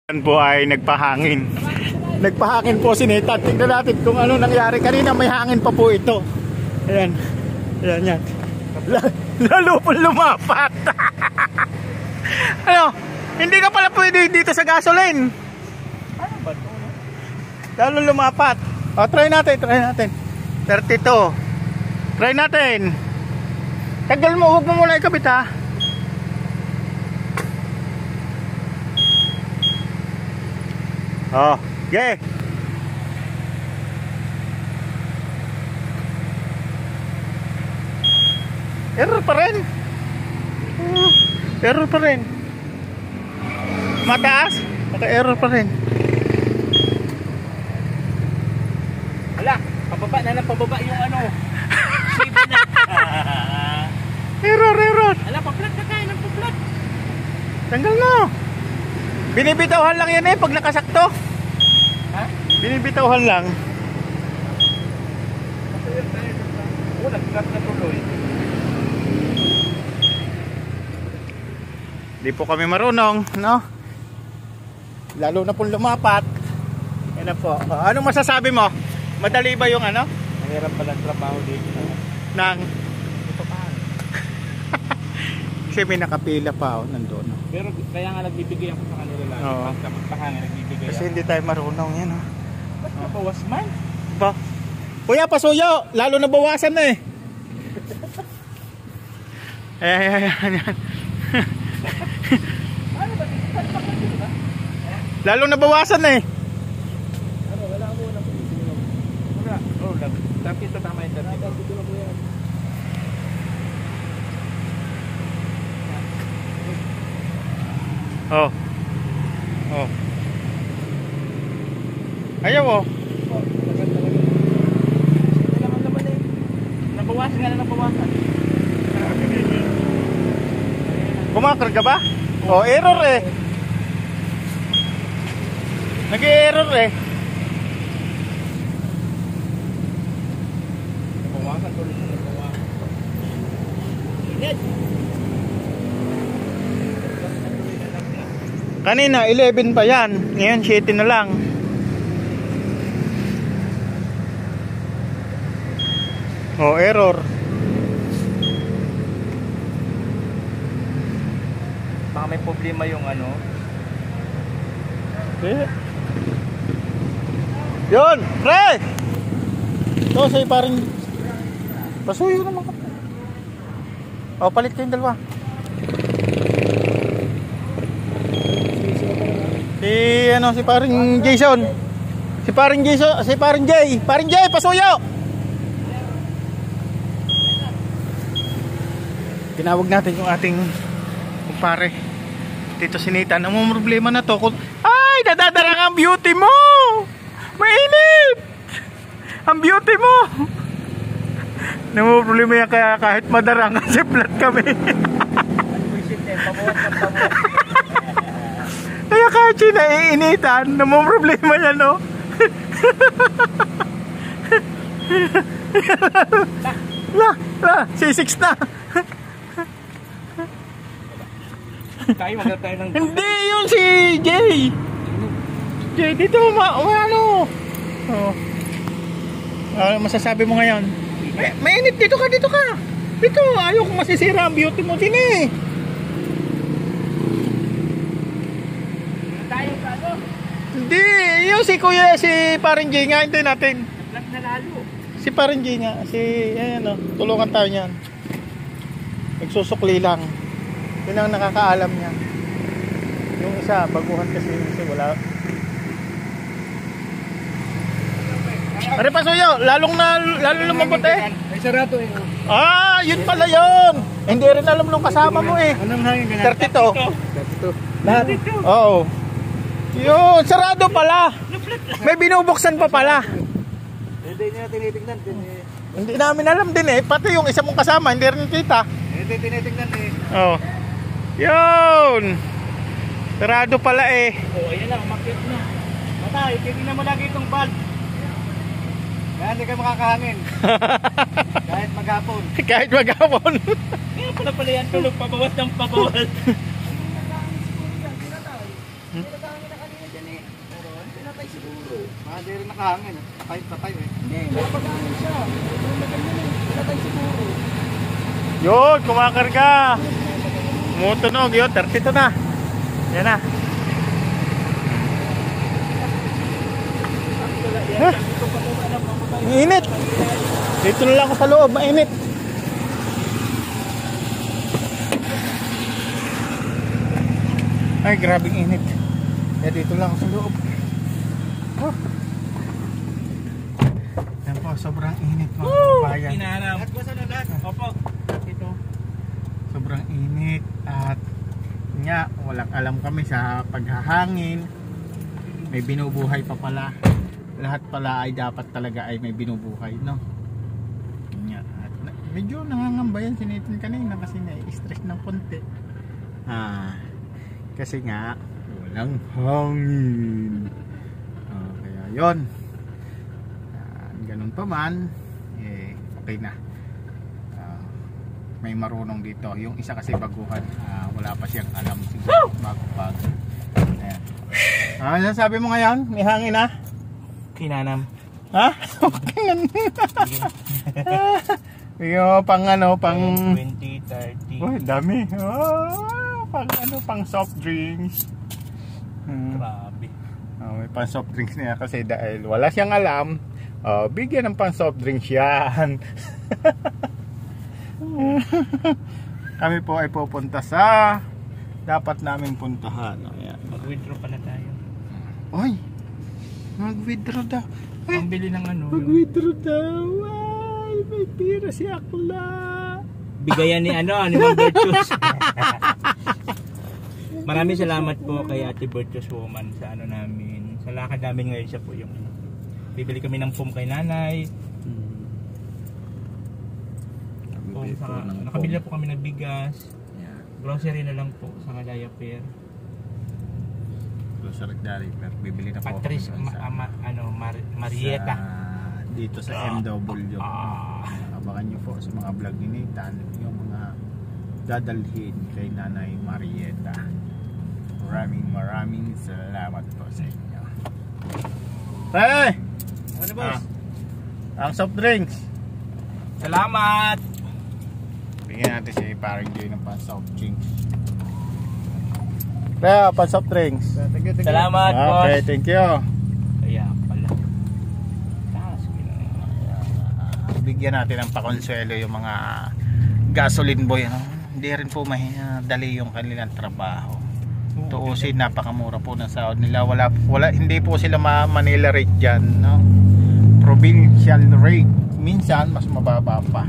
Yan po ay nagpahangin. Nagpahangin po si Nathan. Tignan natin kung ano nangyari. Kanina may hangin pa po ito. Ayan. Ayan yan. Lalo po lumapat. Ano? Hindi ka pala pwede dito sa gasoline. Ano ba ito? Lalo lumapat. O, try natin. 32. Try natin. Tagal mo. Huwag mo muna ikabit ha. Oh, okay. Error pa rin. Error pa rin. Mataas? Error pa rin. Hala, pababa na lang pababa yung ano. Save na. Error. Hala, pa-flat na tayo ng pa-flat. Tanggal na. Binibitawhan lang yan pag nakasakto. Ha? Binibitawhan lang. Nag-flat na tuloy. Di po kami marunong, no? Lalo na pong lumapat. Yan na po. Anong masasabi mo? Madali ba yung ano? Mahirap pala ang trabaho dito. Nang kasi may nakapila pa nandun. No? Pero kaya nga nagbibigay ako sa kanila lang. Pagka magpahangin, nagbibigay kasi ako. hindi tayo marunong yan. No? Ba't nabawas man? Ba? Kuya, pasuyo! Lalo na bawasan na eh. Ayan. Lalo na bawasan na eh. Ano, wala mo na po. Wala. Oh, tapi ito tama yung dati. Oh. Ayaw oh. Nabawasan nga na nabawasan. Kumakar ka ba? Oh, error eh. Nag-error eh. Nabawasan tuloy na nabawasan. Ingat! Kanina 11 pa yan. Ngayon 7 na lang. Oh, error. Baka may problema yung ano. Okay. Yun! Pre! Ito sa'yo parang pasuyo naman ka. O, palit kayong dalawa. Si parang Jason. Si parang Jay. Parang Jay, pasuyo! Tinawag natin yung ating kumpare. Dito si Nathan. Ang problema na to. Ay, nadadarang ang beauty mo! Mainit! Ang beauty mo! Ang problema yan kaya kahit madarang kasi flat kami. Kaya kahit siya naiinitan, namang problema yan, no? C6 na. Tayo maganda tayo ng... Hindi yun si Jay. Jay, dito ano? Oh. Ano masasabi mo ngayon? Mainit, dito ka. Dito, ayaw kong masisira ang beauty mo din eh. Tayo ka ano? Hindi, yung si Kuya, si parang Jay nga, hindi natin. Flat na lalo. Si parang Jay nga, ayan o, tulungan tayo niyan. Nagsusukli lang. Yun ang nakakaalam niya. Yung isa, baguhan kasi wala. Pare pasuyo, lalong lumabot eh. May sarado eh. Ah, yun pala yun. Hindi rin alam nung kasama mo eh. Anong hangin ka na? 32. Lahat? Oo. Yun, sarado pala. May binubuksan pa pala. Hindi niya tinitignan. Hindi namin alam din eh. Pati yung isa mong kasama, hindi rin kita. Hindi tinitignan eh. Oo. Yun. Sarado pala eh. Oh, ayan lang, umakyat na. Matay, titignan mo lagi itong valve. Kaya hindi kayo makakahangin. Kahit maghapon. Kahit maghapon. Kaya pala yan, tulog pabawas ng pabawas. yan eh. Pero pinatay siguro. Hindi rin nakahangin. Patay eh. Hindi, nakapag-hangin siya. Pinatay siguro. Yun, kumakarga. Tumutunog yun, 32 na. Yan na. Huh? Mainit. Dito na lang ako sa loob, mainit. Ay, grabing init. Kaya dito lang ako sa loob. Oh. Yan po, sobrang init mga kabayan. Hinahanap. Lahat ko sa lahat. Opo. Ito. Sobrang init at nga, walang alam kami sa paghahangin. May binubuhay pa pala. Lahat pala ay dapat talaga ay may binubuhay, no? Nga, at medyo nangangamba yan si Nathan kanina kasi na-stress ng konti. Kasi nga walang hangin. Kaya yon. Ganun pa man, okay na. May marunong dito. Yung isa kasi baguhan, wala pa siyang alam siguro bago-bago. Ayan. Ano sabi mo ngayon? May hangin na? Kinanam. Ha? Yung pang ano, pang 20, 30. oh, dami. Pang soft drinks. Grabe. May pang soft drinks niya kasi dahil wala siyang alam, bigyan ng pang soft drinks yan. Kami po ay pupunta sa dapat namin puntahan. Ayan. Mag-withdraw pala tayo. Oy, mag-withdraw daw. Pambili ng ano. Mag-withdraw daw. Ay, may pira si Akla. Bigayan ni ano, ni Ma'am Virtues. Maraming salamat po kay Ate Virtues Woman sa ano namin. Sa lakad namin ngayon siya po yung bibili kami ng foam kay nanay. Nakabili na po kami ng bigas. Grocery na lang po sa diaper. Grocery diaper. Bibili na po Patrice, Marieta. Dito sa MW. Abangan nyo po sa mga vlog ni Nathan yung mga dadalhin kay Nanay Marieta. Maraming salamat po sa inyo. Hey! Ano boss? Ang soft drinks. Salamat! Bigyan natin si Parang Joy ng pan soft drinks. Kaya pan soft drinks. Salamat boss! Okay, thank you. Kaya pala. Bigyan natin ng pakonsuelo yung mga gasoline boy, ano? Hindi rin po dali yung kanilang trabaho. Tuusin, napakamura po ng sahod nila. Hindi po sila Manila rate dyan, no? Provincial rate. Minsan mas mababa pa.